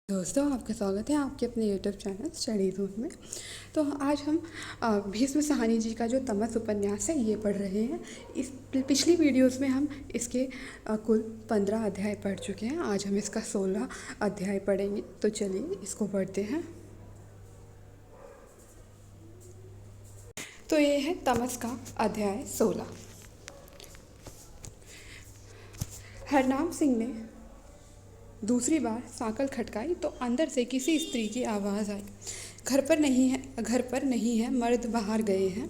दोस्तों, आपका स्वागत है आपके अपने यूट्यूब चैनल स्टडी जोन में। तो आज हम भीष्म साहनी जी का जो तमस उपन्यास है ये पढ़ रहे हैं। इस पिछली वीडियोस में हम इसके कुल 15 अध्याय पढ़ चुके हैं। आज हम इसका 16 अध्याय पढ़ेंगे। तो चलिए इसको पढ़ते हैं। तो ये है तमस का अध्याय 16। हरनाम सिंह ने दूसरी बार सांकल खटकाई तो अंदर से किसी स्त्री की आवाज़ आई, घर पर नहीं है, मर्द बाहर गए हैं।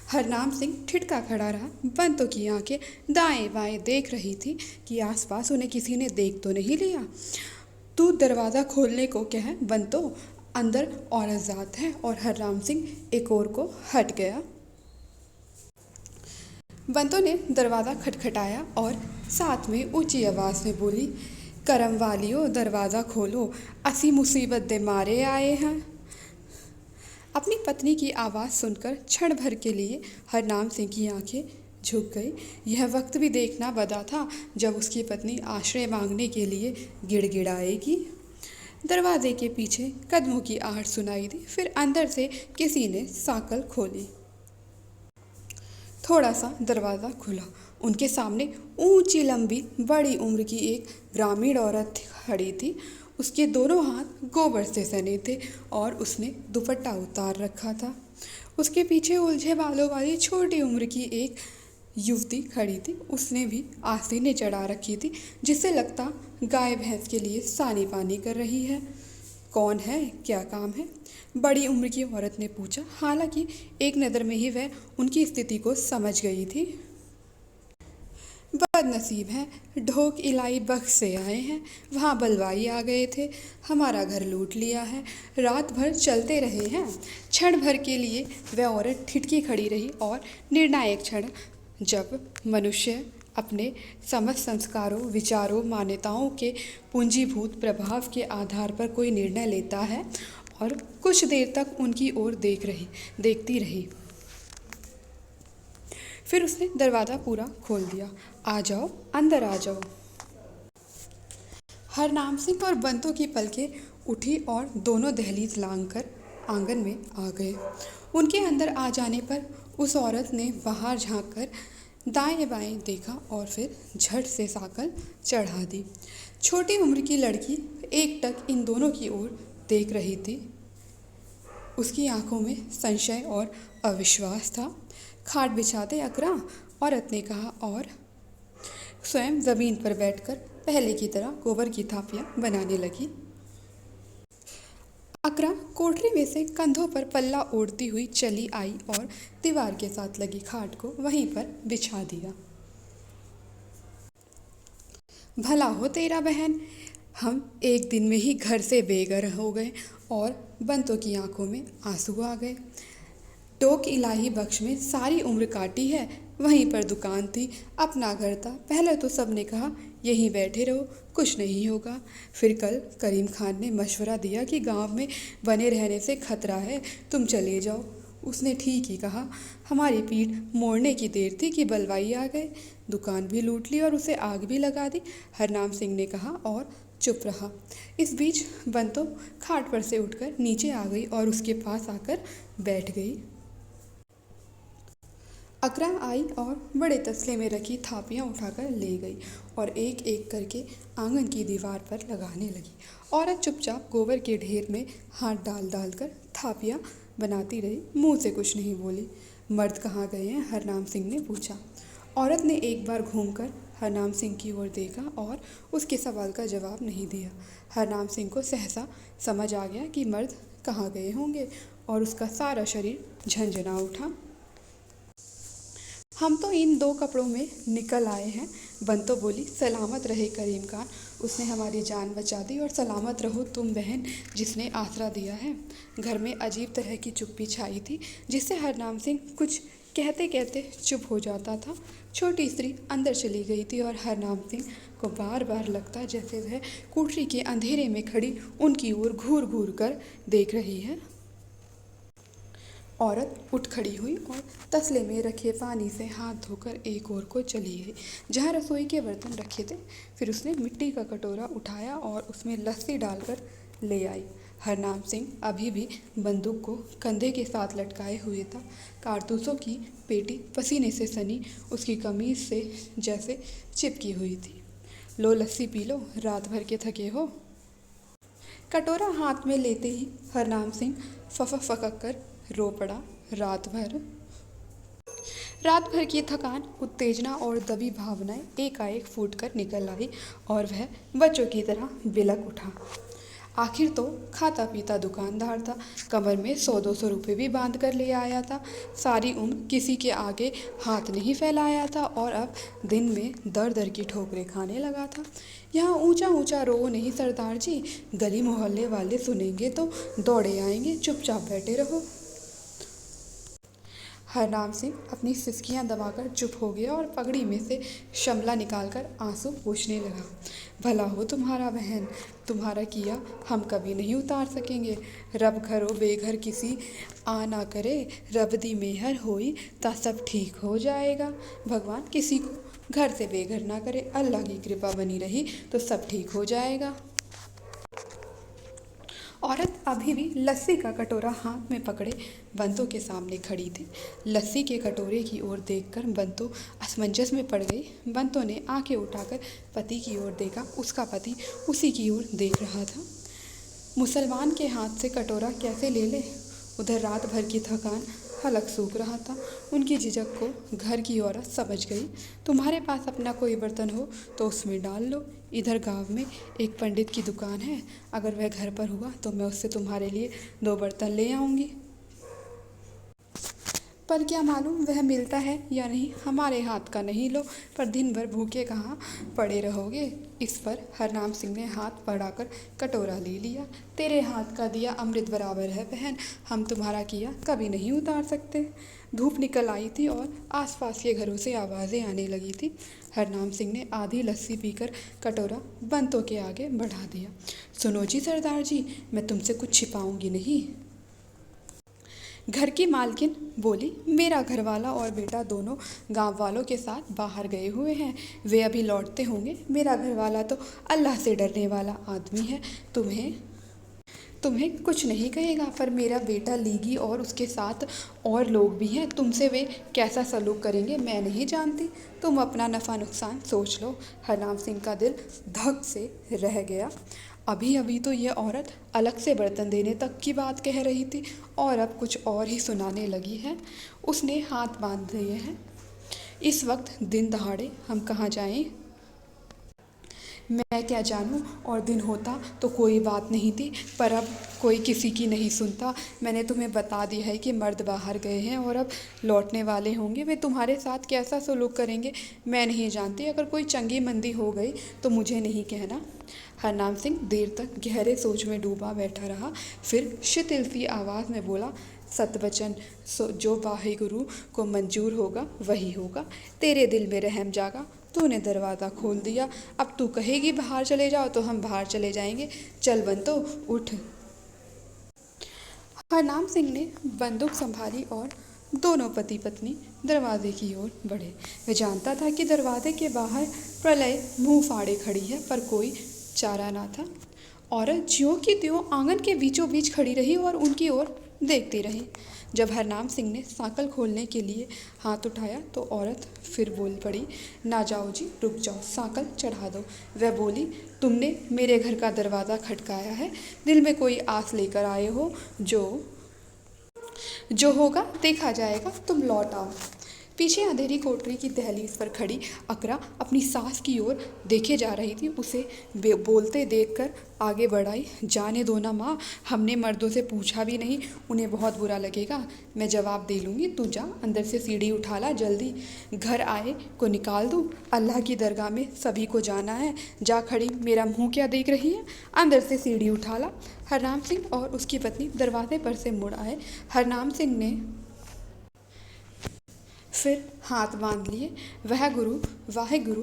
हरनाम सिंह ठिठका खड़ा रहा। बंतों की आंखें दाएं बाएं देख रही थी कि आसपास उन्हें किसी ने देख तो नहीं लिया। तू दरवाज़ा खोलने को कह बंतो, अंदर औरत जात है। और हरनाम सिंह एक ओर को हट गया। बंतो ने दरवाज़ा खटखटाया और साथ में ऊंची आवाज़ में बोली, करम वालियो, दरवाज़ा खोलो, असी मुसीबत दे मारे आए हैं। अपनी पत्नी की आवाज़ सुनकर क्षण भर के लिए हरनाम सिंह की आंखें झुक गई। यह वक्त भी देखना बदा था जब उसकी पत्नी आश्रय मांगने के लिए गिड़गिड़ाएगी। दरवाजे के पीछे कदमों की आहट सुनाई दी। फिर अंदर से किसी ने सांकल खोली। थोड़ा सा दरवाज़ा खुला। उनके सामने ऊंची लंबी बड़ी उम्र की एक ग्रामीण औरत खड़ी थी। उसके दोनों हाथ गोबर से सने थे और उसने दुपट्टा उतार रखा था। उसके पीछे उलझे बालों वाली छोटी उम्र की एक युवती खड़ी थी। उसने भी आस्तीनें चढ़ा रखी थी, जिससे लगता गाय भैंस के लिए सानी पानी कर रही है। कौन है, क्या काम है? बड़ी उम्र की औरत ने पूछा। हालांकि एक नज़र में ही वह उनकी स्थिति को समझ गई थी। बदनसीब है, ढोक इलाई बख्श से आए हैं। वहाँ बलवाई आ गए थे, हमारा घर लूट लिया है। रात भर चलते रहे हैं। क्षण भर के लिए वह औरत ठिठकी खड़ी रही और निर्णायक क्षण, जब मनुष्य अपने समस्त संस्कारों, विचारों, मान्यताओं के पूंजीभूत प्रभाव के आधार पर कोई निर्णय लेता है, और कुछ देर तक उनकी ओर देखती रही। फिर उसने दरवाज़ा पूरा खोल दिया। आ जाओ, अंदर आ जाओ। हरनाम सिंह और बंतों की पलकें उठी और दोनों दहलीज लांघकर आंगन में आ गए। उनके अंदर आ जाने पर उस औरत ने बाहर झांककर दाएं बाएं देखा और फिर झट से सांकल चढ़ा दी। छोटी उम्र की लड़की एकटक इन दोनों की ओर देख रही थी। उसकी आंखों में संशय और अविश्वास था। खाट बिछा दे अकरा, औरत ने कहा और स्वयं ज़मीन पर बैठकर पहले की तरह गोबर की थापियां बनाने लगी। अकरा कोठरी में से कंधों पर पल्ला ओढ़ती हुई चली आई और दीवार के साथ लगी खाट को वहीं पर बिछा दिया। भला हो तेरा बहन, हम एक दिन में ही घर से बेघर हो गए। और बंतों की आंखों में आंसू आ गए। टोक इलाही बख्श में सारी उम्र काटी है, वहीं पर दुकान थी, अपना घर था। पहले तो सब ने कहा यहीं बैठे रहो, कुछ नहीं होगा। फिर कल करीम खान ने मशवरा दिया कि गांव में बने रहने से खतरा है, तुम चले जाओ। उसने ठीक ही कहा। हमारी पीठ मोड़ने की देर थी कि बलवाई आ गए, दुकान भी लूट ली और उसे आग भी लगा दी, हरनाम सिंह ने कहा और चुप रहा। इस बीच बंतो खाट पर से उठकर नीचे आ गई और उसके पास आकर बैठ गई। अकरा आई और बड़े तसले में रखी थापियां उठाकर ले गई और एक एक करके आंगन की दीवार पर लगाने लगी। औरत चुपचाप गोबर के ढेर में हाथ डाल डाल कर थापियां बनाती रही, मुंह से कुछ नहीं बोली। मर्द कहाँ गए हैं, हरनाम सिंह ने पूछा। औरत ने एक बार घूमकर हरनाम सिंह की ओर देखा और उसके सवाल का जवाब नहीं दिया। हरनाम सिंह को सहसा समझ आ गया कि मर्द कहाँ गए होंगे और उसका सारा शरीर झंझना उठा। हम तो इन 2 कपड़ों में निकल आए हैं, बंतो बोली। सलामत रहे करीम खान, उसने हमारी जान बचा दी, और सलामत रहो तुम बहन, जिसने आसरा दिया है। घर में अजीब तरह की चुप्पी छाई थी, जिससे हरनाम सिंह कुछ कहते कहते चुप हो जाता था। छोटी स्त्री अंदर चली गई थी और हरनाम सिंह को बार बार लगता जैसे वह कोठरी के अंधेरे में खड़ी उनकी ओर घूर घूर कर देख रही है। औरत उठ खड़ी हुई और तसले में रखे पानी से हाथ धोकर एक ओर को चली गई, जहाँ रसोई के बर्तन रखे थे। फिर उसने मिट्टी का कटोरा उठाया और उसमें लस्सी डालकर ले आई। हरनाम सिंह अभी भी बंदूक को कंधे के साथ लटकाए हुए था। कारतूसों की पेटी पसीने से सनी उसकी कमीज से जैसे चिपकी हुई थी। लो लस्सी पी लो, रात भर के थके हो। कटोरा हाथ में लेते ही हरनाम सिंह फकक कर रो पड़ा। रात भर की थकान, उत्तेजना और दबी भावनाएं एकाएक फूटकर निकल आई और वह बच्चों की तरह बिलक उठा। आखिर तो खाता पीता दुकानदार था, कमर में 100-200 रुपये भी बांध कर ले आया था। सारी उम्र किसी के आगे हाथ नहीं फैलाया था और अब दिन में दर दर की ठोकरें खाने लगा था। यहाँ ऊंचा ऊंचा रो नहीं सरदार जी, गली मोहल्ले वाले सुनेंगे तो दौड़े आएंगे, चुपचाप बैठे रहो। हरनाम सिंह अपनी सिसकियां दबाकर चुप हो गया और पगड़ी में से शमला निकालकर आंसू पोंछने लगा। भला हो तुम्हारा बहन, तुम्हारा किया हम कभी नहीं उतार सकेंगे। रब घरो बेघर किसी आ ना करे, रब दी मेहर होई ता सब ठीक हो जाएगा। भगवान किसी को घर से बेघर ना करे, अल्लाह की कृपा बनी रही तो सब ठीक हो जाएगा। औरत अभी भी लस्सी का कटोरा हाथ में पकड़े बंतों के सामने खड़ी थी। लस्सी के कटोरे की ओर देखकर बंतो असमंजस में पड़ गई। बंतों ने आंखें उठाकर पति की ओर देखा। उसका पति उसी की ओर देख रहा था। मुसलमान के हाथ से कटोरा कैसे ले ले? उधर रात भर की थकान हलक सूख रहा था। उनकी झिझक को घर की औरत समझ गई। तुम्हारे पास अपना कोई बर्तन हो तो उसमें डाल लो। इधर गांव में एक पंडित की दुकान है, अगर वह घर पर हुआ तो मैं उससे तुम्हारे लिए 2 बर्तन ले आऊँगी। पर क्या मालूम वह मिलता है या नहीं, हमारे हाथ का नहीं लो, पर दिन भर भूखे कहाँ पड़े रहोगे। इस पर हरनाम सिंह ने हाथ बढ़ाकर कटोरा ले लिया। तेरे हाथ का दिया अमृत बराबर है बहन, हम तुम्हारा किया कभी नहीं उतार सकते। धूप निकल आई थी और आसपास के घरों से आवाज़ें आने लगी थी। हरनाम सिंह ने आधी लस्सी पीकर कटोरा बंतों के आगे बढ़ा दिया। सुनो जी सरदार जी, मैं तुमसे कुछ छिपाऊंगी नहीं। घर की मालकिन बोली, मेरा घरवाला और बेटा दोनों गांव वालों के साथ बाहर गए हुए हैं, वे अभी लौटते होंगे। मेरा घरवाला तो अल्लाह से डरने वाला आदमी है, तुम्हें कुछ नहीं कहेगा, पर मेरा बेटा लीगी और उसके साथ और लोग भी हैं, तुमसे वे कैसा सलूक करेंगे मैं नहीं जानती। तुम अपना नफ़ा नुकसान सोच लो। हरनाम सिंह का दिल धक से रह गया। अभी अभी तो ये औरत अलग से बर्तन देने तक की बात कह रही थी और अब कुछ और ही सुनाने लगी है। उसने हाथ बांध दिए हैं। इस वक्त दिन दहाड़े हम कहाँ जाएं? मैं क्या जानूं, और दिन होता तो कोई बात नहीं थी, पर अब कोई किसी की नहीं सुनता। मैंने तुम्हें बता दिया है कि मर्द बाहर गए हैं और अब लौटने वाले होंगे। वे तुम्हारे साथ कैसा सलूक करेंगे मैं नहीं जानती। अगर कोई चंगी मंदी हो गई तो मुझे नहीं कहना। हरनाम सिंह देर तक गहरे सोच में डूबा बैठा रहा, फिर शिथिल सी आवाज़ में बोला, सतवचन जो वाहिगुरु को मंजूर होगा वही होगा। तेरे दिल में रहम जागा, तूने दरवाज़ा खोल दिया, अब तू कहेगी बाहर चले जाओ तो हम बाहर चले जाएंगे। चल बंतो उठ। हरनाम सिंह ने बंदूक संभाली और दोनों पति पत्नी दरवाजे की ओर बढ़े। वह जानता था कि दरवाजे के बाहर प्रलय मुंह फाड़े खड़ी है, पर कोई चारा ना था। औरत ज्यों की त्यों आंगन के बीचों बीच खड़ी रही और उनकी ओर देखती रही। जब हरनाम सिंह ने सांकल खोलने के लिए हाथ उठाया तो औरत फिर बोल पड़ी, ना जाओ जी, रुक जाओ, सांकल चढ़ा दो। वह बोली, तुमने मेरे घर का दरवाज़ा खटकाया है, दिल में कोई आस लेकर आए हो, जो होगा देखा जाएगा, तुम लौट आओ। पीछे अंधेरी कोठरी की दहलीज पर खड़ी अकरा अपनी सास की ओर देखे जा रही थी। उसे बोलते देखकर आगे बढ़ाई, जाने दो ना माँ, हमने मर्दों से पूछा भी नहीं, उन्हें बहुत बुरा लगेगा। मैं जवाब दे लूँगी, तू जा अंदर से सीढ़ी उठा ला जल्दी, घर आए को निकाल दूँ। अल्लाह की दरगाह में सभी को जाना है। जा खड़ी, मेरा मुँह क्या देख रही है, अंदर से सीढ़ी उठा ला। हरनाम सिंह और उसकी पत्नी दरवाजे पर से मुड़ आए। हरनाम सिंह ने फिर हाथ बांध लिए। वह गुरु वाहे गुरु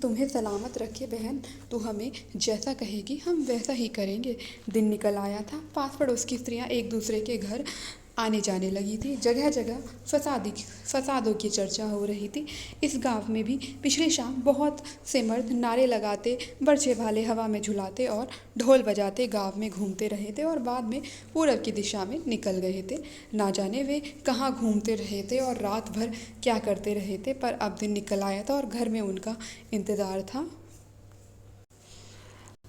तुम्हें सलामत रखे बहन, तू हमें जैसा कहेगी हम वैसा ही करेंगे। दिन निकल आया था। पास पड़ोस की स्त्रियां एक दूसरे के घर आने जाने लगी थी। जगह जगह फसादों की चर्चा हो रही थी। इस गांव में भी पिछली शाम बहुत से मर्द नारे लगाते, बरछे भाले हवा में झुलाते और ढोल बजाते गांव में घूमते रहे थे और बाद में पूरब की दिशा में निकल गए थे। ना जाने वे कहाँ घूमते रहे थे और रात भर क्या करते रहे थे, पर अब दिन निकल आया था और घर में उनका इंतज़ार था।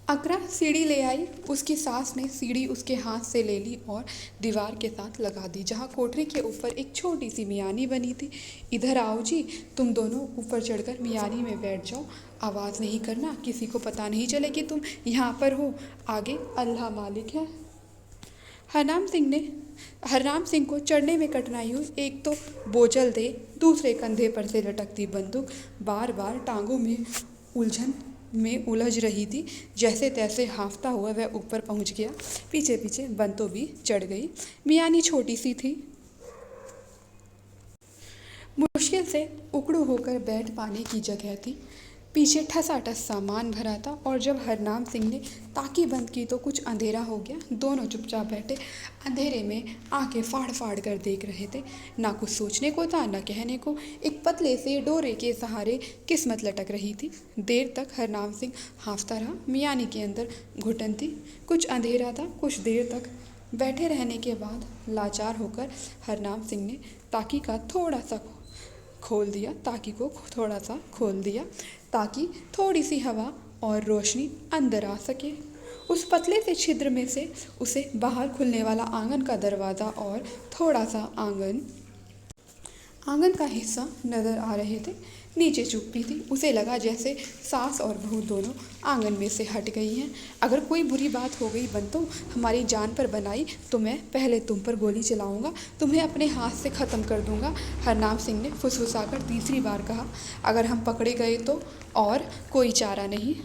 अकरा सीढ़ी ले आई। उसकी सास ने सीढ़ी उसके हाथ से ले ली और दीवार के साथ लगा दी, जहाँ कोठरी के ऊपर एक छोटी सी मियानी बनी थी। इधर आओ जी, तुम दोनों ऊपर चढ़कर मियानी में बैठ जाओ। आवाज़ नहीं करना, किसी को पता नहीं चले कि तुम यहाँ पर हो। आगे अल्लाह मालिक है। हरनाम सिंह को चढ़ने में कठिनाई हुई। एक तो बोझल दे, दूसरे कंधे पर से लटकती बंदूक बार बार टांगों में उलझन में उलझ रही थी। जैसे तैसे हांफता हुआ वह ऊपर पहुंच गया। पीछे पीछे बंतो भी चढ़ गई। मियानी छोटी सी थी, मुश्किल से उकड़ू होकर बैठ पाने की जगह थी। पीछे ठसाठस सामान भरा था और जब हरनाम सिंह ने ताकी बंद की तो कुछ अंधेरा हो गया। दोनों चुपचाप बैठे अंधेरे में आंखें फाड़ फाड़ कर देख रहे थे। ना कुछ सोचने को था न कहने को। एक पतले से डोरे के सहारे किस्मत लटक रही थी। देर तक हरनाम सिंह हांफता रहा। मियानी के अंदर घुटन थी। कुछ अंधेरा था। कुछ देर तक बैठे रहने के बाद लाचार होकर हरनाम सिंह ने ताकी का थोड़ा सा खोल दिया ताकि को थोड़ा सा खोल दिया ताकि थोड़ी सी हवा और रोशनी अंदर आ सके। उस पतले से छिद्र में से उसे बाहर खुलने वाला आंगन का दरवाज़ा और थोड़ा सा आंगन का हिस्सा नज़र आ रहे थे। नीचे चुप्पी थी। उसे लगा जैसे सास और बहू दोनों आंगन में से हट गई हैं। अगर कोई बुरी बात हो गई बंतो, हमारी जान पर बनाई, तो मैं पहले तुम पर गोली चलाऊंगा, तुम्हें अपने हाथ से ख़त्म कर दूंगा। हरनाम सिंह ने फुसफुसाकर तीसरी बार कहा। अगर हम पकड़े गए तो और कोई चारा नहीं।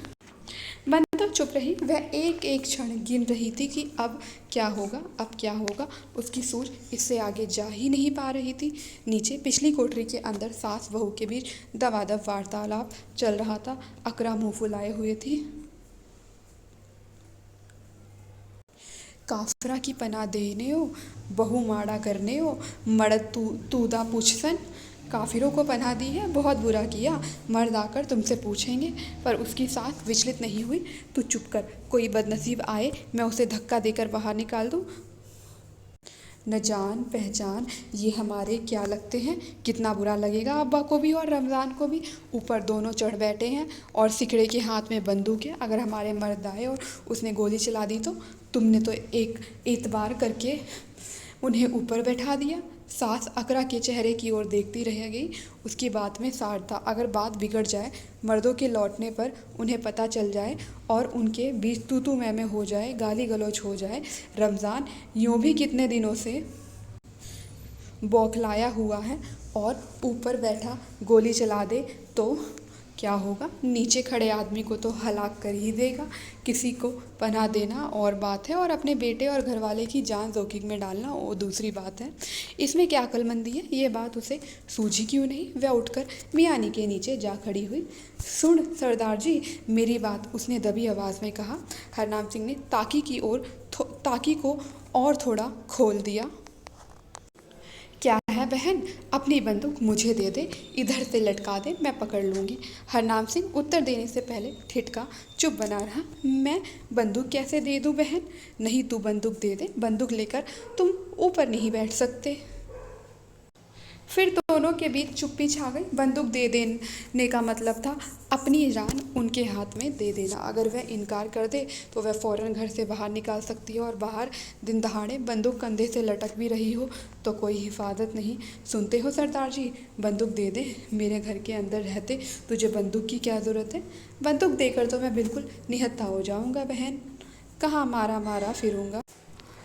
बंतो चुप रही। वह एक एक क्षण गिन रही थी कि अब क्या होगा, अब क्या होगा। उसकी सोच इससे आगे जा ही नहीं पा रही थी। नीचे पिछली कोठरी के अंदर सास बहू के बीच दवादव वार्तालाप चल रहा था। अकरा मुंह फुलाए हुए थी। काफरा की पना देने हो, बहू माड़ा करने हो, मर्द तूदा पूछसन। काफिरों को पनाह दी है, बहुत बुरा किया। मर्द आकर तुमसे पूछेंगे। पर उसकी सास विचलित नहीं हुई। तू चुप कर, कोई बदनसीब आए मैं उसे धक्का देकर बाहर निकाल दूं। न जान पहचान ये हमारे क्या लगते हैं। कितना बुरा लगेगा अब्बा को भी और रमज़ान को भी। ऊपर दोनों चढ़ बैठे हैं और सिकड़े के हाथ में बंदूक है। अगर हमारे मर्द आए और उसने गोली चला दी तो तुमने तो एक एतबार करके उन्हें ऊपर बैठा दिया। सास अकरा के चेहरे की ओर देखती रह गई। उसकी बात में सार था। अगर बात बिगड़ जाए, मर्दों के लौटने पर उन्हें पता चल जाए और उनके बीच तू मैं हो जाए, गाली गलौज हो जाए। रमज़ान यूँ भी कितने दिनों से बौखलाया हुआ है और ऊपर बैठा गोली चला दे तो क्या होगा। नीचे खड़े आदमी को तो हलाक कर ही देगा। किसी को पनाह देना और बात है और अपने बेटे और घरवाले की जान जोखिम में डालना वो दूसरी बात है। इसमें क्या अक्लमंदी है, ये बात उसे सूझी क्यों नहीं। वह उठकर मियानी के नीचे जा खड़ी हुई। सुन सरदार जी, मेरी बात, उसने दबी आवाज़ में कहा। हरनाम सिंह ने ताकी को और थोड़ा खोल दिया। क्या है बहन, अपनी बंदूक मुझे दे दे, इधर से लटका दे, मैं पकड़ लूँगी। हरनाम सिंह उत्तर देने से पहले ठिठका चुप बना रहा। मैं बंदूक कैसे दे दूँ बहन। नहीं, तू बंदूक दे दे। बंदूक लेकर तुम ऊपर नहीं बैठ सकते। फिर दोनों के बीच चुप्पी छा गई। बंदूक दे देने का मतलब था अपनी जान उनके हाथ में दे देना। अगर वह इनकार कर दे तो वह फ़ौरन घर से बाहर निकाल सकती है और बाहर दिन दहाड़े बंदूक कंधे से लटक भी रही हो तो कोई हिफाजत नहीं। सुनते हो सरदार जी, बंदूक दे दे। मेरे घर के अंदर रहते तुझे बंदूक की क्या ज़रूरत है। बंदूक देकर तो मैं बिल्कुल निहत्था हो जाऊँगा बहन, कहाँ मारा मारा फिरूँगा।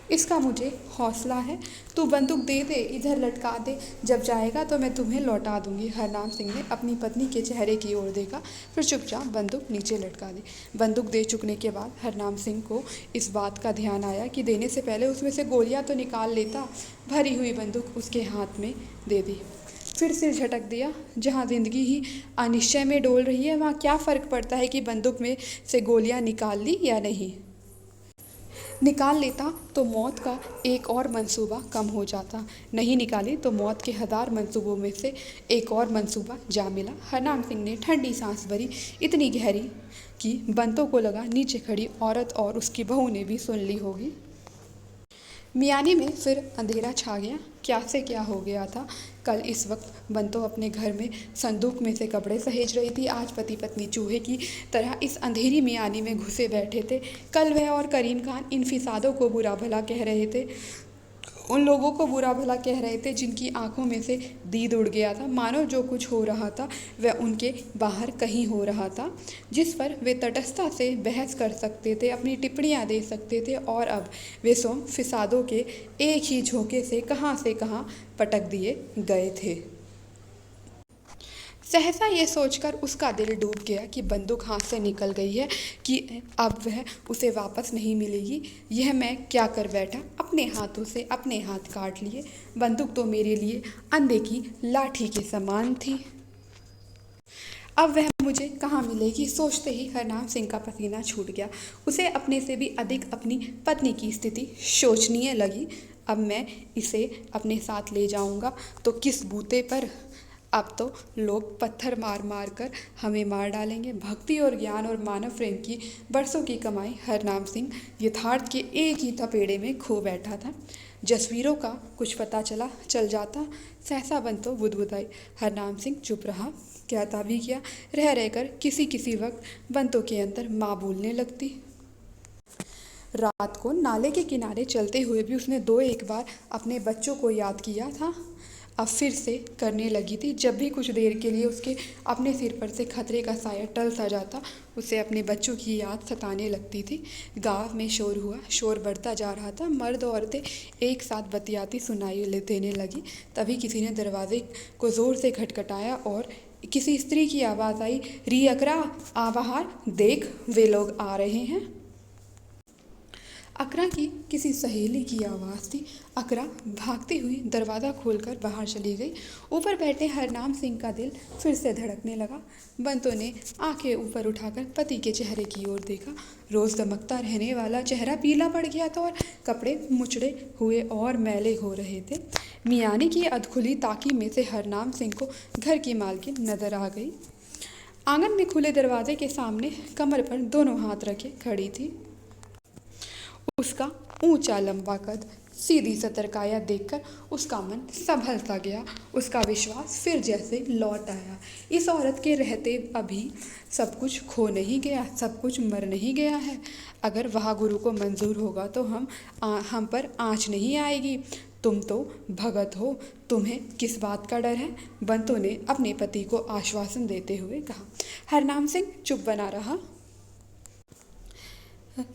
इसका मुझे हौसला है। तू बंदूक दे दे, इधर लटका दे, जब जाएगा तो मैं तुम्हें लौटा दूंगी। हरनाम सिंह ने अपनी पत्नी के चेहरे की ओर देखा, फिर चुपचाप बंदूक नीचे लटका दी। बंदूक दे चुकने के बाद हरनाम सिंह को इस बात का ध्यान आया कि देने से पहले उसमें से गोलियां तो निकाल लेता। भरी हुई बंदूक उसके हाथ में दे दी। फिर सिर झटक दिया। जहाँ ज़िंदगी ही अनिश्चय में डोल रही है वहाँ क्या फ़र्क पड़ता है कि बंदूक में से गोलियाँ निकाल ली या नहीं। निकाल लेता तो मौत का एक और मंसूबा कम हो जाता, नहीं निकाली तो मौत के 1000 मंसूबों में से एक और मंसूबा जा मिला। हरनाम सिंह ने ठंडी सांस भरी, इतनी गहरी कि बंतों को लगा नीचे खड़ी औरत और उसकी बहू ने भी सुन ली होगी। मियानी में फिर अंधेरा छा गया। क्या से क्या हो गया था। कल इस वक्त बंतो अपने घर में संदूक में से कपड़े सहेज रही थी। आज पति पत्नी चूहे की तरह इस अंधेरी मियानी में घुसे बैठे थे। कल वह और करीम खान इन फिसादों को बुरा भला कह रहे थे, उन लोगों को बुरा भला कह रहे थे जिनकी आंखों में से दीद उड़ गया था, मानो जो कुछ हो रहा था वह उनके बाहर कहीं हो रहा था, जिस पर वे तटस्थता से बहस कर सकते थे, अपनी टिप्पणियां दे सकते थे। और अब वे सोम फिसादों के एक ही झोंके से कहाँ पटक दिए गए थे। सहसा ये सोचकर उसका दिल डूब गया कि बंदूक हाथ से निकल गई है, कि अब वह उसे वापस नहीं मिलेगी। यह मैं क्या कर बैठा, अपने हाथों से अपने हाथ काट लिए। बंदूक तो मेरे लिए अंधे की लाठी के समान थी, अब वह मुझे कहाँ मिलेगी। सोचते ही हरनाम सिंह का पसीना छूट गया। उसे अपने से भी अधिक अपनी पत्नी की स्थिति शोचनीय लगी। अब मैं इसे अपने साथ ले जाऊंगा तो किस बूते पर। अब तो लोग पत्थर मार मार कर हमें मार डालेंगे। भक्ति और ज्ञान और मानव प्रेम की बरसों की कमाई हरनाम सिंह यथार्थ के एक ही थपेड़े में खो बैठा था। जसवीरों का कुछ पता चल जाता। सहसा बंतो बुदबुदाई। हरनाम सिंह चुप रहा, कहता भी क्या। रह रहकर किसी वक्त बंतो के अंदर माँ बोलने लगती। रात को नाले के किनारे चलते हुए भी उसने 2-1 बार अपने बच्चों को याद किया था। अब फिर से करने लगी थी। जब भी कुछ देर के लिए उसके अपने सिर पर से खतरे का साया टल सा जाता, उसे अपने बच्चों की याद सताने लगती थी। गांव में शोर हुआ, शोर बढ़ता जा रहा था। मर्द औरतें एक साथ बतियाती सुनाई देने लगी। तभी किसी ने दरवाजे को ज़ोर से खटखटाया और किसी स्त्री की आवाज़ आई, री अकरा, आ बाहर देख, वे लोग आ रहे हैं। अकरा की किसी सहेली की आवाज़ थी। अकरा भागती हुई दरवाज़ा खोलकर बाहर चली गई। ऊपर बैठे हरनाम सिंह का दिल फिर से धड़कने लगा। बंतो ने आंखें ऊपर उठाकर पति के चेहरे की ओर देखा। रोज़ दमकता रहने वाला चेहरा पीला पड़ गया था और कपड़े मुचड़े हुए और मैले हो रहे थे। मियानी की अधखुली ताकी में से हरनाम सिंह को घर की मालकिन नजर आ गई। आंगन में खुले दरवाजे के सामने कमर पर दोनों हाथ रखे खड़ी थी। उसका ऊंचा लंबा कद, सीधी सतर्काया देखकर उसका मन संभल सा गया। उसका विश्वास फिर जैसे लौट आया। इस औरत के रहते अभी सब कुछ खो नहीं गया, सब कुछ मर नहीं गया है। अगर वह गुरु को मंजूर होगा तो हम पर आँच नहीं आएगी। तुम तो भगत हो, तुम्हें किस बात का डर है, बंतो ने अपने पति को आश्वासन देते हुए कहा। हरनाम सिंह चुप बना रहा।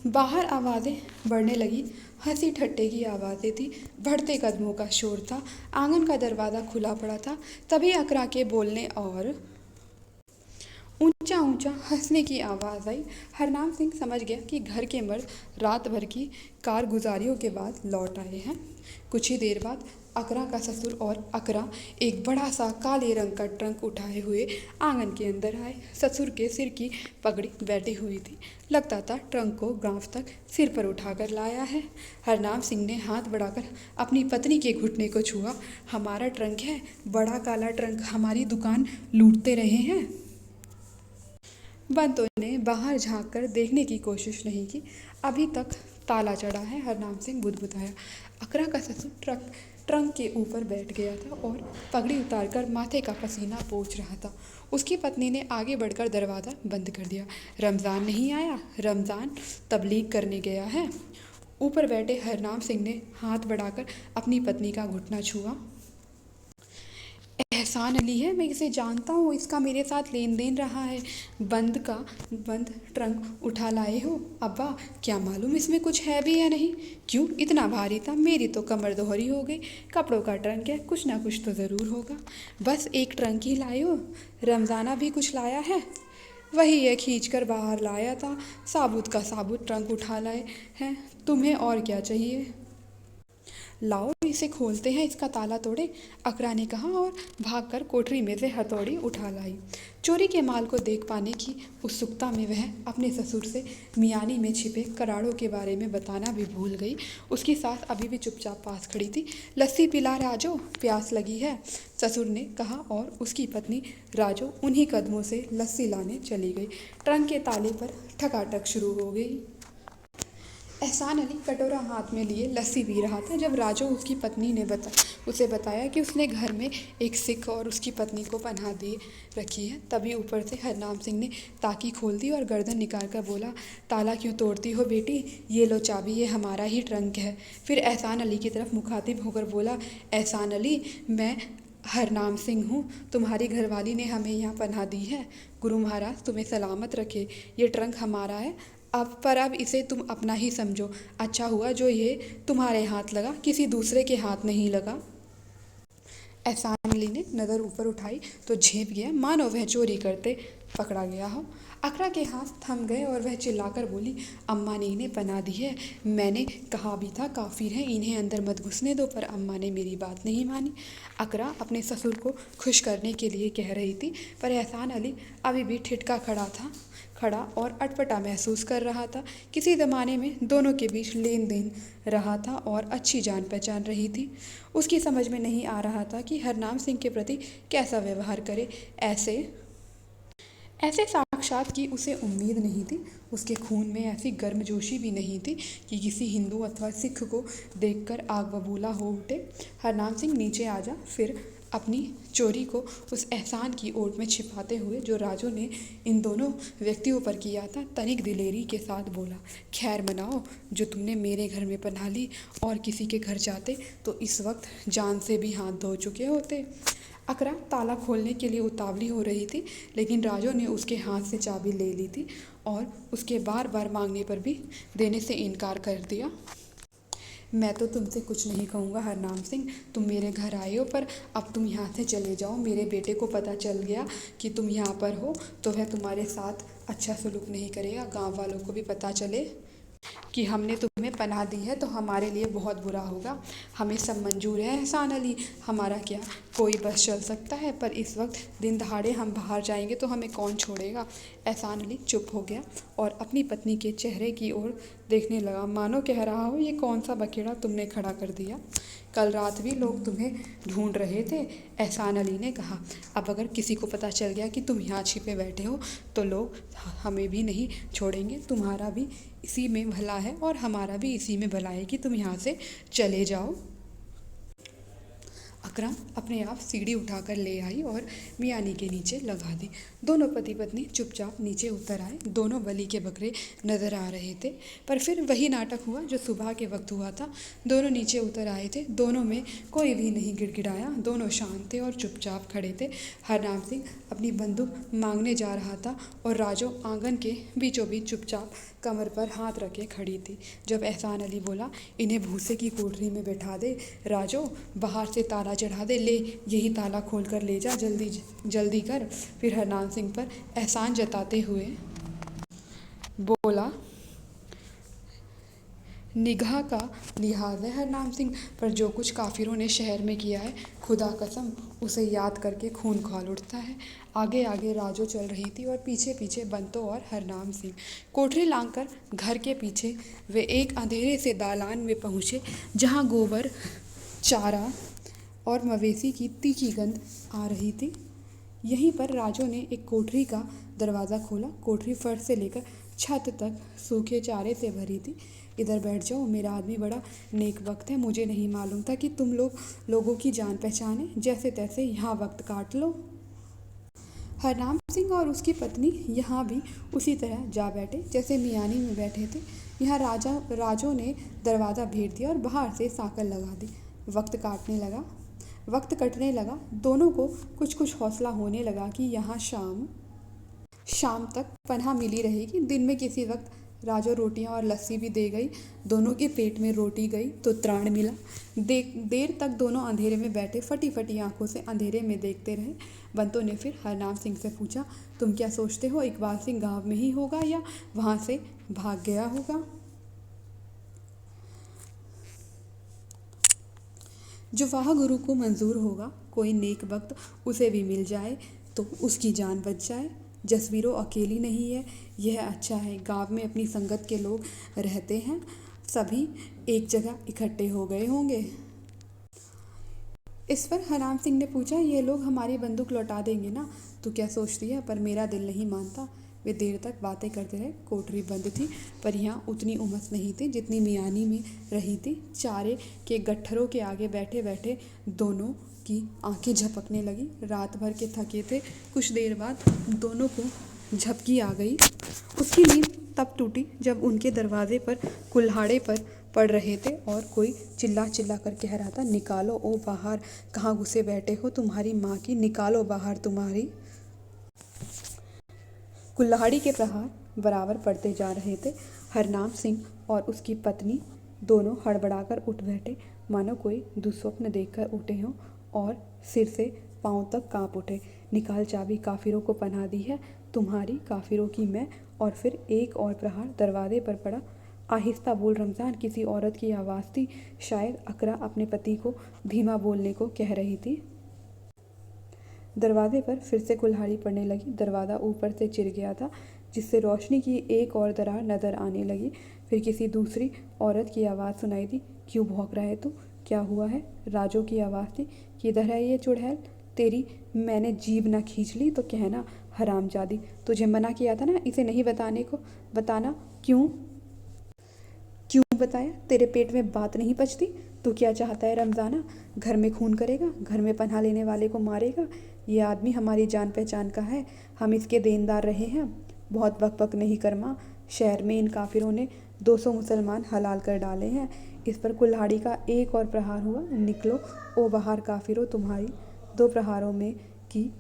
बाहर आवाज़ें बढ़ने लगी। हंसी ठट्टे की आवाज़ें थी, बढ़ते कदमों का शोर था। आंगन का दरवाज़ा खुला पड़ा था। तभी अकरा के बोलने और ऊंचा ऊंचा हंसने की आवाज़ आई। हरनाम सिंह समझ गया कि घर के मर्द रात भर की कारगुजारियों के बाद लौट आए हैं। कुछ ही देर बाद अकरा का ससुर और अकरा एक बड़ा सा काले रंग का ट्रंक उठाए हुए आंगन के अंदर आए। ससुर के सिर की पगड़ी बैठी हुई थी। लगता था ट्रंक को गांव तक सिर पर उठाकर लाया है। हरनाम सिंह ने हाथ बढ़ाकर अपनी पत्नी के घुटने को छुआ। हमारा ट्रंक है, बड़ा काला ट्रंक, हमारी दुकान लूटते रहे हैं। बंतो ने बाहर झांक कर देखने की कोशिश नहीं की। अभी तक ताला चढ़ा है, हरनाम सिंह बुदबुदाया। अकरा का ससुर ट्रंक के ऊपर बैठ गया था और पगड़ी उतारकर माथे का पसीना पोंछ रहा था। उसकी पत्नी ने आगे बढ़कर दरवाज़ा बंद कर दिया। रमज़ान नहीं आया, रमज़ान तबलीग करने गया है। ऊपर बैठे हरनाम सिंह ने हाथ बढ़ाकर अपनी पत्नी का घुटना छुआ। एहसान अली है, मैं इसे जानता हूँ, इसका मेरे साथ लेन देन रहा है। बंद ट्रंक उठा लाए हो अब्बा, क्या मालूम इसमें कुछ है भी या नहीं। क्यों इतना भारी था, मेरी तो कमर दोहरी हो गई। कपड़ों का ट्रंक है, कुछ ना कुछ तो ज़रूर होगा। बस एक ट्रंक ही लाए हो, रमज़ाना भी कुछ लाया है। वही है, खींच कर बाहर लाया था, साबुत का साबुत ट्रंक उठा लाए हैं। तुम्हें और क्या चाहिए। लाओ इसे खोलते हैं, इसका ताला तोड़े, अकरा ने कहा और भागकर कोठरी में से हथौड़ी उठा लाई। चोरी के माल को देख पाने की उत्सुकता में वह अपने ससुर से मियानी में छिपे कराड़ों के बारे में बताना भी भूल गई। उसकी सास अभी भी चुपचाप पास खड़ी थी। लस्सी पिला राजो, प्यास लगी है, ससुर ने कहा और उसकी पत्नी राजो उन्हीं कदमों से लस्सी लाने चली गई। ट्रंक के ताले पर ठकाठक शुरू हो गई। एहसान अली कटोरा हाथ में लिए लस्सी पी रहा था जब राजो उसकी पत्नी ने उसे बताया कि उसने घर में एक सिख और उसकी पत्नी को पनाह दे रखी है। तभी ऊपर से हरनाम सिंह ने ताकी खोल दी और गर्दन निकाल कर बोला, ताला क्यों तोड़ती हो बेटी, ये लो चाबी, ये हमारा ही ट्रंक है। फिर एहसान अली की तरफ मुखातिब होकर बोला, एहसान अली, मैं हरनाम सिंह हूँ, तुम्हारी घरवाली ने हमें यहाँ पनाह दी है। गुरु महाराज तुम्हें सलामत रखे, ये ट्रंक हमारा है, अब इसे तुम अपना ही समझो। अच्छा हुआ जो ये तुम्हारे हाथ लगा, किसी दूसरे के हाथ नहीं लगा। एहसान अली ने नज़र ऊपर उठाई तो झेप गया, मानो वह चोरी करते पकड़ा गया हो। अकरा के हाथ थम गए और वह चिल्लाकर बोली, अम्मा ने इन्हें पनाह दी है, मैंने कहा भी था काफिर हैं, इन्हें अंदर मत घुसने दो, पर अम्मा ने मेरी बात नहीं मानी। अकरा अपने ससुर को खुश करने के लिए कह रही थी, पर एहसान अली अभी भी ठिठका खड़ा और अटपटा महसूस कर रहा था। किसी ज़माने में दोनों के बीच लेन देन रहा था और अच्छी जान पहचान रही थी। उसकी समझ में नहीं आ रहा था कि हरनाम सिंह के प्रति कैसा व्यवहार करे। ऐसे साक्षात की उसे उम्मीद नहीं थी। उसके खून में ऐसी गर्मजोशी भी नहीं थी कि किसी हिंदू अथवा सिख को देखकर आग बबूला हो उठे। हरनाम सिंह, नीचे आ जा। फिर अपनी चोरी को उस एहसान की ओट में छिपाते हुए जो राजू ने इन दोनों व्यक्तियों पर किया था, तनिक दिलेरी के साथ बोला, खैर मनाओ, जो तुमने मेरे घर में पनाह ली, और किसी के घर जाते तो इस वक्त जान से भी हाथ धो चुके होते। अकरा ताला खोलने के लिए उतावली हो रही थी, लेकिन राजू ने उसके हाथ से चाबी ले ली थी और उसके बार बार मांगने पर भी देने से इनकार कर दिया। मैं तो तुमसे कुछ नहीं कहूँगा हरनाम सिंह, तुम मेरे घर आए हो, पर अब तुम यहाँ से चले जाओ। मेरे बेटे को पता चल गया कि तुम यहाँ पर हो तो वह तुम्हारे साथ अच्छा सलूक नहीं करेगा। गांव वालों को भी पता चले कि हमने तुम्हें पनाह दी है तो हमारे लिए बहुत बुरा होगा। हमें सब मंजूर है एहसान अली, हमारा क्या कोई बस चल सकता है, पर इस वक्त दिन दहाड़े हम बाहर जाएंगे तो हमें कौन छोड़ेगा। एहसान अली चुप हो गया और अपनी पत्नी के चेहरे की ओर देखने लगा, मानो कह रहा हो, ये कौन सा बखेड़ा तुमने खड़ा कर दिया। कल रात भी लोग तुम्हें ढूंढ रहे थे, एहसान अली ने कहा। अब अगर किसी को पता चल गया कि तुम यहाँ छिपे बैठे हो तो लोग हमें भी नहीं छोड़ेंगे। तुम्हारा भी इसी में भला है और हमारा भी इसी में भला है कि तुम यहाँ से चले जाओ। अकरा अपने आप सीढ़ी उठाकर ले आई और मियानी के नीचे लगा दी। दोनों पति पत्नी चुपचाप नीचे उतर आए। दोनों बलि के बकरे नजर आ रहे थे, पर फिर वही नाटक हुआ जो सुबह के वक्त हुआ था। दोनों नीचे उतर आए थे, दोनों में कोई भी नहीं गिड़गिड़ाया, दोनों शांत थे और चुपचाप खड़े थे। हरनाम सिंह अपनी बंदूक मांगने जा रहा था और राजो आंगन के बीचों बीच चुपचाप कमर पर हाथ रखे खड़ी थी। जब एहसान अली बोला, इन्हें भूसे की कोठरी में बैठा दे, राजो बाहर से ताला चढ़ा दे, ले यही ताला खोल कर ले जा, जल्दी जल्दी कर। फिर हरनाम सिंह पर एहसान जताते हुए बोला, निगाह का लिहाज है हरनाम सिंह, पर जो कुछ काफिरों ने शहर में किया है, खुदा कसम उसे याद करके खून खौल उठता है। आगे आगे राजो चल रही थी और पीछे पीछे बंतो और हरनाम सिंह। कोठरी लांघकर घर के पीछे वे एक अंधेरे से दालान में पहुँचे, जहाँ गोबर, चारा और मवेशी की तीखी गंध आ रही थी। यहीं पर राजो ने एक कोठरी का दरवाज़ा खोला। कोठरी फर्श से लेकर छत तक सूखे चारे से भरी थी। इधर बैठ जाओ, मेरा आदमी बड़ा नेक वक्त है, मुझे नहीं मालूम था कि तुम लोगों की जान पहचान है, जैसे तैसे यहाँ वक्त काट लो। हरनाम सिंह और उसकी पत्नी यहाँ भी उसी तरह जा बैठे जैसे मियानी में बैठे थे। यहाँ राजो ने दरवाज़ा भेद दिया और बाहर से साकल लगा दी। वक्त कटने लगा। दोनों को कुछ कुछ हौसला होने लगा कि यहाँ शाम तक पनाह मिली रहेगी। दिन में किसी वक्त राजो रोटियां और लस्सी भी दे गई। दोनों के पेट में रोटी गई तो त्राण मिला। देर तक दोनों अंधेरे में बैठे फटी फटी आंखों से अंधेरे में देखते रहे। बंतो ने फिर हरनाम सिंह से पूछा, तुम क्या सोचते हो, इकबाल सिंह गांव में ही होगा या वहाँ से भाग गया होगा? जो वाह गुरु को मंजूर होगा, कोई नेक वक्त उसे भी मिल जाए तो उसकी जान बच जाए। जसवीरो अकेली नहीं है, यह अच्छा है। गाँव में अपनी संगत के लोग रहते हैं, सभी एक जगह इकट्ठे हो गए होंगे। इस पर हरनाम सिंह ने पूछा, ये लोग हमारी बंदूक लौटा देंगे ना? तू क्या सोचती है? पर मेरा दिल नहीं मानता। वे देर तक बातें करते रहे। कोठरी बंद थी, पर यहाँ उतनी उमस नहीं थी जितनी मियानी में रही थी। चारे के गट्ठरों के आगे बैठे बैठे दोनों की आंखें झपकने लगी। रात भर के थके थे। कुछ देर बाद दोनों को झपकी आ गई। उसकी नींद तब टूटी जब उनके दरवाजे पर कुल्हाड़े पर पड़ रहे थे और कोई चिल्ला चिल्ला कर कह रहा था, निकालो ओ बाहर, कहाँ घुसे बैठे हो तुम्हारी माँ की, निकालो बाहर तुम्हारी। कुल्हाड़ी के प्रहार बराबर पड़ते जा रहे थे। हरनाम सिंह और उसकी पत्नी दोनों हड़बड़ाकर उठ बैठे, मानो कोई दुस्वप्न देखकर उठे हों, और सिर से पांव तक कांप उठे। निकाल चाबी, काफिरों को पनाह दी है तुम्हारी, काफिरों की मैं। और फिर एक और प्रहार दरवाजे पर पड़ा। आहिस्ता बोल रमज़ान, किसी औरत की आवाज़ थी। शायद अकरा अपने पति को धीमा बोलने को कह रही थी। दरवाजे पर फिर से कुल्हाड़ी पड़ने लगी। दरवाज़ा ऊपर से चिर गया था, जिससे रोशनी की एक और दरार नज़र आने लगी। फिर किसी दूसरी औरत की आवाज़ सुनाई दी, क्यों भौंक रहा है तू, क्या हुआ है? राजो की आवाज़ थी, किधर है ये चुड़ैल तेरी? मैंने जीभ ना खींच ली तो कहना हरामजादी, तुझे मना किया था ना इसे नहीं बताने को। बताना क्यों? क्यों बताया? तेरे पेट में बात नहीं पचती? तू क्या चाहता है रमज़ाना? घर में खून करेगा? घर में पनाह लेने वाले को मारेगा? ये आदमी हमारी जान पहचान का है, हम इसके देनदार रहे हैं। बहुत बकबक नहीं कर माँ, शहर में इन काफिरों ने 200 मुसलमान हलाल कर डाले हैं। इस पर कुल्हाड़ी का एक और प्रहार हुआ। निकलो ओ बाहर काफिरों तुम्हारी। 2 प्रहारों में की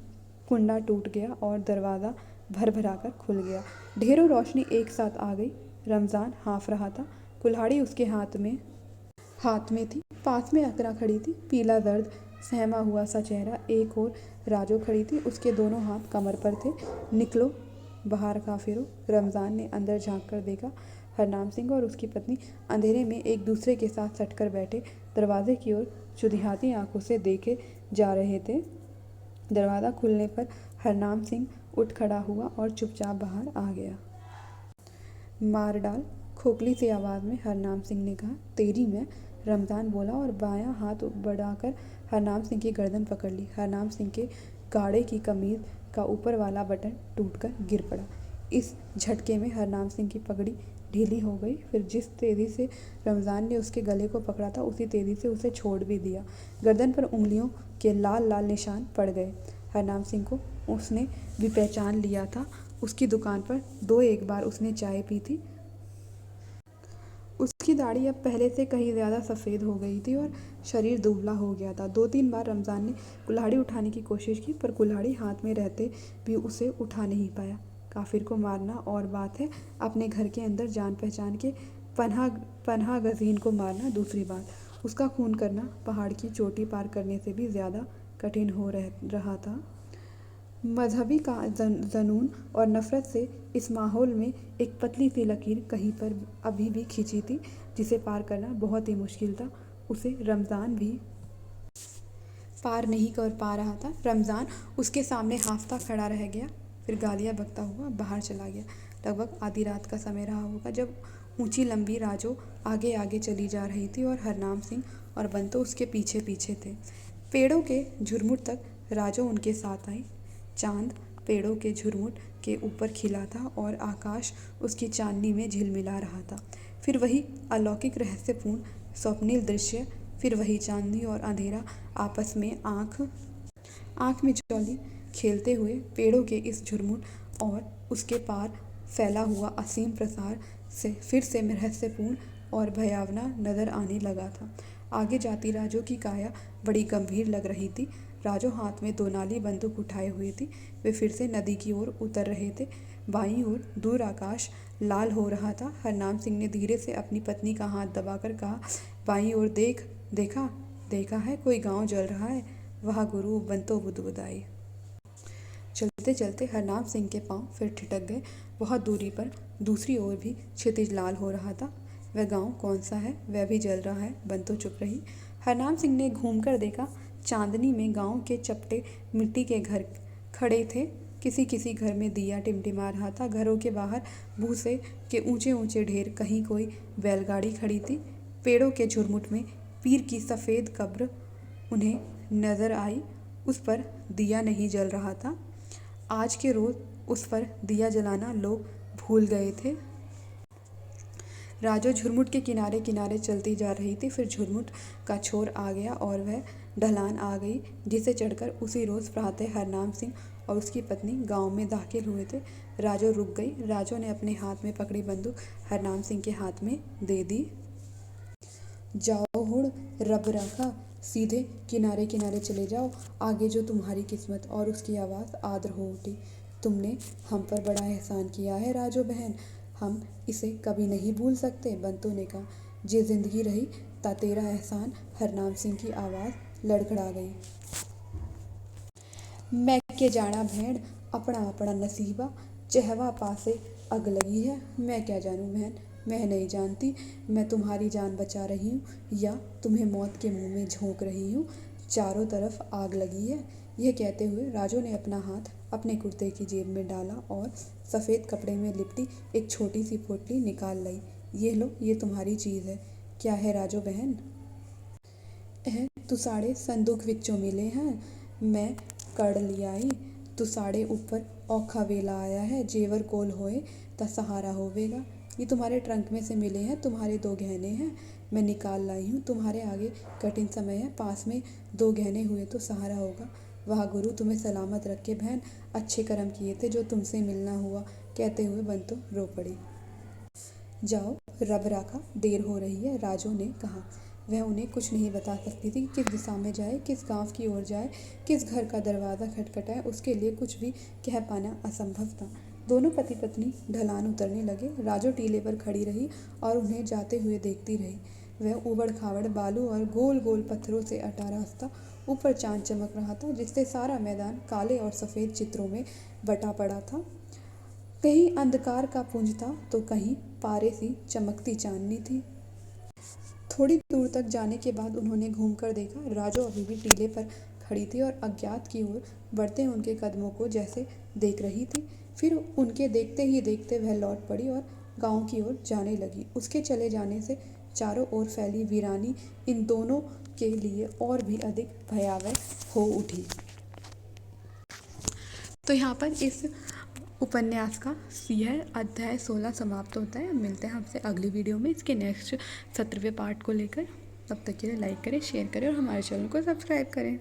कुंडा टूट गया और दरवाज़ा भर भरा कर खुल गया। ढेरों रोशनी एक साथ आ गई। रमज़ान हाँफ रहा था। कुल्हाड़ी उसके हाथ में थी। पास में अकरा खड़ी थी, पीला दर्द सहमा हुआ सा चेहरा। एक और राजो खड़ी थी, उसके दोनों हाथ कमर पर थे। निकलो बाहर काफिरों। रमज़ान ने अंदर झांक कर देखा। हरनाम सिंह और उसकी पत्नी अंधेरे में एक दूसरे के साथ सटकर बैठे दरवाजे की ओर चुदिहाती आंखों से देखे जा रहे थे। दरवाज़ा खुलने पर हरनाम सिंह उठ खड़ा हुआ और चुपचाप बाहर आ गया। मार डाल, खोखली सी आवाज़ में हरनाम सिंह ने कहा। तेरी मैं, रमज़ान बोला और बायां हाथ बढ़ाकर हरनाम सिंह की गर्दन पकड़ ली। हरनाम सिंह के गाढ़े की कमीज़ का ऊपर वाला बटन टूटकर गिर पड़ा। इस झटके में हरनाम सिंह की पगड़ी ढीली हो गई। फिर जिस तेज़ी से रमज़ान ने उसके गले को पकड़ा था, उसी तेज़ी से उसे छोड़ भी दिया। गर्दन पर उंगलियों के लाल लाल निशान पड़ गए। हरनाम सिंह को उसने भी पहचान लिया था। उसकी दुकान पर 2-1 बार उसने चाय पी थी। उसकी दाढ़ी अब पहले से कहीं ज़्यादा सफ़ेद हो गई थी और शरीर दुबला हो गया था। 2-3 बार रमज़ान ने कुल्हाड़ी उठाने की कोशिश की, पर कुल्हाड़ी हाथ में रहते भी उसे उठा नहीं पाया। काफिर को मारना और बात है, अपने घर के अंदर जान पहचान के पनाह गज़ीन को मारना दूसरी बात। उसका खून करना पहाड़ की चोटी पार करने से भी ज़्यादा कठिन हो रहा था। मजहबी का जनून और नफ़रत से इस माहौल में एक पतली सी लकीर कहीं पर अभी भी खिंची थी, जिसे पार करना बहुत ही मुश्किल था। उसे रमज़ान भी पार नहीं कर पा रहा था। रमज़ान उसके सामने हांफता खड़ा रह गया, फिर गालियाँ बकता हुआ बाहर चला गया। लगभग आधी रात का समय रहा होगा जब ऊंची लंबी राजो आगे आगे चली जा रही थी और हरनाम सिंह और बंतो उसके पीछे पीछे थे। पेड़ों के झुरमुट तक राजो उनके साथ आई। चांद पेड़ों के झुरमुट के ऊपर खिला था और आकाश उसकी चांदनी में झिलमिला रहा था। फिर वही अलौकिक रहस्यपूर्ण स्वप्निल दृश्य, फिर वही चांदनी और अंधेरा आपस में आँख में चौली खेलते हुए पेड़ों के इस झुरमुट और उसके पार फैला हुआ असीम प्रसार से फिर से रहस्यपूर्ण और भयावना नज़र आने लगा था। आगे जाती राजो की काया बड़ी गंभीर लग रही थी। राजो हाथ में 2 नाली बंदूक उठाए हुए थी। वे फिर से नदी की ओर उतर रहे थे। बाईं ओर दूर आकाश लाल हो रहा था। हरनाम सिंह ने धीरे से अपनी पत्नी का हाथ दबाकर कहा, बाईं ओर देखा है कोई गांव जल रहा है। वह गुरु, बंतो बुदबुदाई। चलते चलते हरनाम सिंह के पांव फिर ठिठक गए। बहुत दूरी पर दूसरी ओर भी क्षितिज लाल हो रहा था। वह गांव कौन सा है? वह भी जल रहा है। बंतो चुप रही। हरनाम सिंह ने घूमकर देखा। चांदनी में गांव के चपटे मिट्टी के घर खड़े थे। किसी किसी घर में दिया टिमटिमा रहा था। घरों के बाहर भूसे के ऊंचे ऊंचे ढेर, कहीं कोई बैलगाड़ी खड़ी थी। पेड़ों के झुरमुट में पीर की सफ़ेद कब्र उन्हें नज़र आई। उस पर दिया नहीं जल रहा था। आज के रोज़ उस पर दिया जलाना लोग भूल गए थे। राजो झुरमुट के किनारे किनारे चलती जा रही थी। फिर झुरमुट का छोर आ गया और वह ढलान आ गई जिसे चढ़कर उसी रोज़ प्रातः हरनाम सिंह और उसकी पत्नी गांव में दाखिल हुए थे। राजो रुक गई। राजो ने अपने हाथ में पकड़ी बंदूक हरनाम सिंह के हाथ में दे दी। जाओ हुड़, रब रखा, सीधे किनारे किनारे चले जाओ, आगे जो तुम्हारी किस्मत। और उसकी आवाज़ आर्द्र हो उठी। तुमने हम पर बड़ा एहसान किया है राजो बहन, हम इसे कभी नहीं भूल सकते। बंतों ने कहा, जे जिंदगी रही ता तेरा एहसान। हरनाम सिंह की आवाज़ लड़खड़ा गई। मैं के जाना भेड़, अपना अपना नसीबा, चहवा पासे अग लगी है। मैं क्या जानूं बहन, मैं नहीं जानती मैं तुम्हारी जान बचा रही हूँ या तुम्हें मौत के मुंह में झोंक रही हूँ। चारों तरफ आग लगी है। यह कहते हुए राजू ने अपना हाथ अपने कुर्ते की जेब में डाला और सफ़ेद कपड़े में लिपटी एक छोटी सी पोटली निकाल लाई। ये लो, ये तुम्हारी चीज़ है। क्या है राजू बहन? तुसाड़े संदूक विचों मिले हैं, मैं कड़ लियाई। तुसाड़े ऊपर औखा वेला आया है, जेवर कोल होए ता सहारा होवेगा। ये तुम्हारे ट्रंक में से मिले हैं, तुम्हारे 2 गहने हैं, मैं निकाल लाई हूँ। तुम्हारे आगे कठिन समय है, पास में 2 गहने हुए तो सहारा होगा। वाह गुरु तुम्हें सलामत रखे बहन, अच्छे कर्म किए थे जो तुमसे मिलना हुआ। कहते हुए बंतो रो पड़ी। जाओ, रब राखा, देर हो रही है, राजू ने कहा। वह उन्हें कुछ नहीं बता सकती थी, किस दिशा में जाए, किस गांव की ओर जाए, किस घर का दरवाज़ा खटखटाए। उसके लिए कुछ भी कह पाना असंभव था। दोनों पति पत्नी ढलान उतरने लगे। राजू टीले पर खड़ी रही और उन्हें जाते हुए देखती रही। वह उबड़ खाबड़ बालू और गोल गोल पत्थरों से अटा रास्ता, ऊपर चांद चमक रहा था जिससे सारा मैदान काले और सफ़ेद चित्रों में बटा पड़ा था। कहीं अंधकार का पुंज था तो कहीं पारे सी चमकती चांदनी थी। थोड़ी दूर तक जाने के बाद उन्होंने घूमकर देखा। राजू अभी भी टीले पर खड़ी थी और अज्ञात की ओर बढ़ते उनके कदमों को जैसे देख रही थी। फिर उनके देखते ही देखते वह लौट पड़ी और गांव की ओर जाने लगी। उसके चले जाने से चारों ओर फैली वीरानी इन दोनों के लिए और भी अधिक भयावह हो उठी। तो यहाँ पर इस उपन्यास का यह अध्याय 16 समाप्त होता है। मिलते हैं आपसे अगली वीडियो में इसके नेक्स्ट 17वें पार्ट को लेकर। तब तक के लिए लाइक करें, शेयर करें और हमारे चैनल को सब्सक्राइब करें।